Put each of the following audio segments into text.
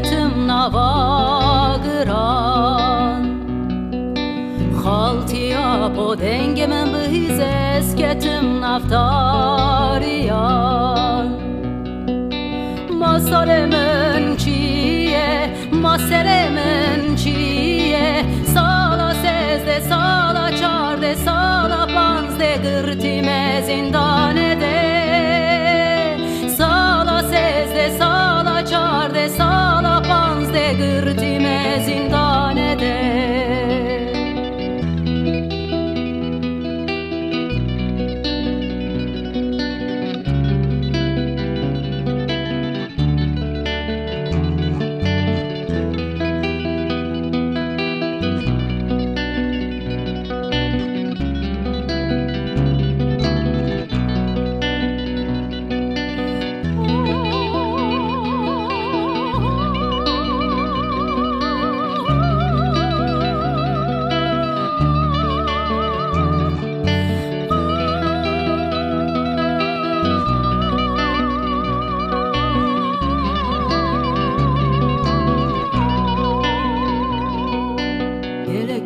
esketim navagran Khaltiya po dengemen bihiz esketim naftariyan Masaremen çiye, maseremen çiye Sala sezde, sala çarde, sala panzde Gırtime zindanede Sala sezde, sala çarde, sala panzde Gırtime zindanede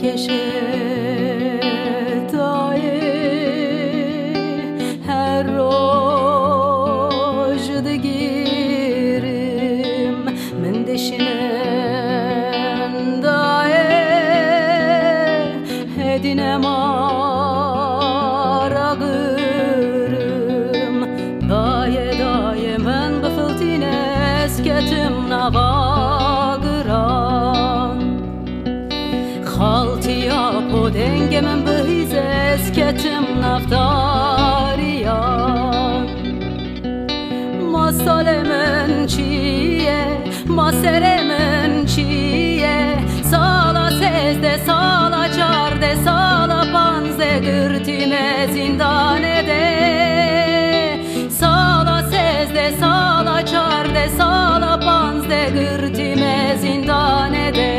Keşetaye her roj digirim min deşinen daye hedinem aragırım daye daye men bıfıltine esketim navagıran Khaltiya po dengemen bihiz esketim naftariyan Masalemen çiye, maseremen çiye Sala sezde, sala çarde, sala panzde Gırtime zindanede Sala sezde, sala çarde, sala panzde Gırtime zindanede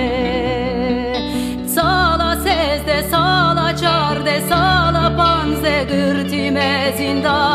Sala sezde, sala çarde, sala panze Gırtime zindan